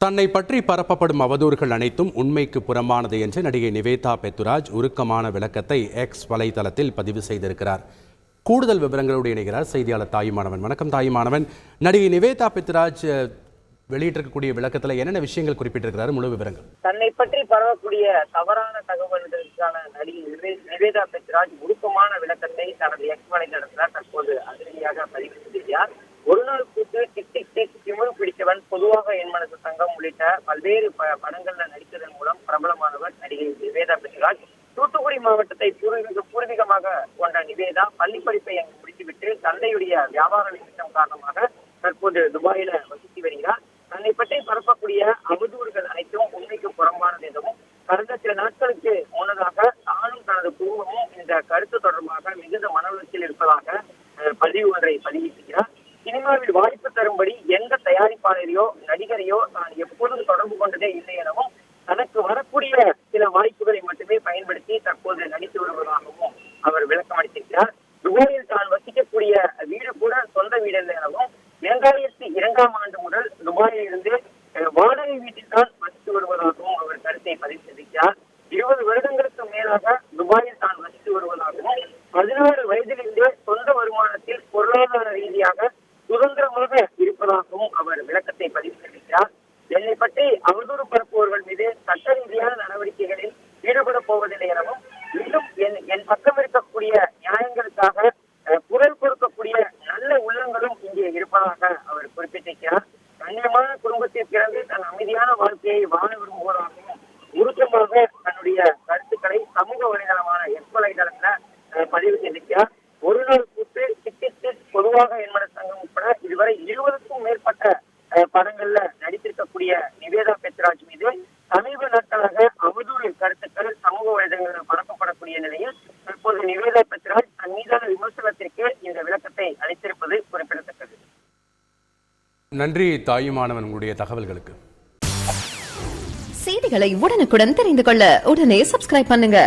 தன்னை பற்றி பரப்பப்படும் அவதூறுகள் அனைத்தும் உண்மைக்கு புறம்பானது என்று நடிகை நிவேதா பெத்துராஜ் உருக்கமான விளக்கத்தை எக்ஸ் வலைதளத்தில் பதிவு செய்திருக்கிறார். கூடுதல் விவரங்களோடு இணைகிறார் செய்தியாளர் தாயுமானவன். வணக்கம் தாயுமானவன். நடிகை நிவேதா பெத்துராஜ் வெளியிட்டிருக்கக்கூடிய விளக்கத்தில் என்னென்ன விஷயங்கள் குறிப்பிட்டிருக்கிறார்? முழு விவரங்கள். தன்னை பற்றி பரவக்கூடிய தவறான தகவல்களுக்கான நடிகை நிவேதா பெத்துராஜ் உருக்கமான விளக்கத்தை தனது எக்ஸ் வலைதளத்தில் தற்போது அதிரடியாக பதிவு செய்திருக்கிறார். ஒரு நாள் கூட்டு, டிக் டிக் டிக், திமிரு பிடித்தவன், பொதுவாக என் மனசு சங்கம் உள்ளிட்ட பல்வேறு படங்கள்ல நடித்ததன் மூலம் பிரபலமானவர் நடிகை நிவேதா பெத்துராஜ். தூத்துக்குடி மாவட்டத்தை பூர்வீகமாக கொண்ட நிவேதா பள்ளி படிப்பை அங்கு முடித்துவிட்டு தந்தையுடைய வியாபார நிமித்தம் காரணமாக தற்போது துபாயில வசித்து வருகிறார். தன்னை பற்றி பரப்பக்கூடிய அவதூறுகள் அனைத்தும் உண்மைக்கு புறம்பானது எனவும் கடந்த சில நாட்களுக்கு முன்னதாக தானும் தனது குடும்பமும் இந்த கருத்து தொடர்பாக மிகுந்த மன உளைச்சலில் இருப்பதாக பதிவு ஒன்றை பதிவிட்டிருக்கிறார். சினிமாவில் வாய்ப்பு தரும்படி எந்த தயாரிப்பாளரையோ நடிகரையோ தான் எப்பொழுதும் தொடர்பு கொண்டதே இல்லை எனவும் தனக்கு வரக்கூடிய சில வாய்ப்புகளை மட்டுமே பயன்படுத்தி தற்போது நடித்து வருவதாகவும் அவர் விளக்கம் அளித்திருக்கிறார். துபாயில் தான் வசிக்கக்கூடிய வீடு கூட சொந்த வீடு இல்லை எனவும் 2002ஆம் ஆண்டு முதல் துபாயில் இருந்து வாடகை வீட்டில் தான் வசித்து வருவதாகவும் அவர் கருத்தை பதிவு செய்திருக்கிறார். 20 வருடங்களுக்கு மேலாக துபாயில் தான் வசித்து வருவதாகவும் 16 வயதிலிருந்தே சொந்த வருமானத்தில் பொருளாதார ரீதியாக சுதந்திரமாக இருப்பதாகவும் அவர் விளக்கத்தை பதிவு செய்திருக்கிறார். என்னை பற்றி அவதூறு பரப்புவர்கள் மீது சட்ட ரீதியான நடவடிக்கைகளில் ஈடுபட போவதில்லை எனவும் இன்னும் என் பக்கம் இருக்கக்கூடிய நியாயங்களுக்காக குரல் கொடுக்கக்கூடிய நல்ல உள்ளங்களும் இங்கே இருப்பதாக அவர் குறிப்பிட்டிருக்கிறார். கண்ணியமான குடும்பத்தில் பிறந்து தன் அமைதியான வாழ்க்கையை வாழ விரும்புவதாகவும் உருக்கமாக தன்னுடைய கருத்துக்களை சமூக வலைதளமான எக்ஸ் வலைதளத்துல பதிவு செய்திருக்கிறார். ஒரு நாள் கூட்டு, டிக்கெட், பொதுவாக என் மனசு சங்கம் உட்பட இதுவரை 20க்கும் மேற்பட்ட படங்கள்ல நடித்திருக்கக்கூடிய நிவேதா பெத்துராஜ் மீது சமீப நாட்களாக அவதூறு கருத்துக்கள் சமூக வலைதளங்களில் பரப்பப்படக்கூடிய நிலையில் தற்போது நிவேதா பெத்துராஜ் தன் மீதான விமர்சனத்திற்கு இந்த விளக்கத்தை அளித்திருப்பது குறிப்பிடத்தக்கது. நன்றி தாயுமானவன், உங்களுடைய தகவல்களுக்கு. செய்திகளை உடனுக்குடன் தெரிந்து கொள்ள உடனே சப்ஸ்கிரைப் பண்ணுங்க.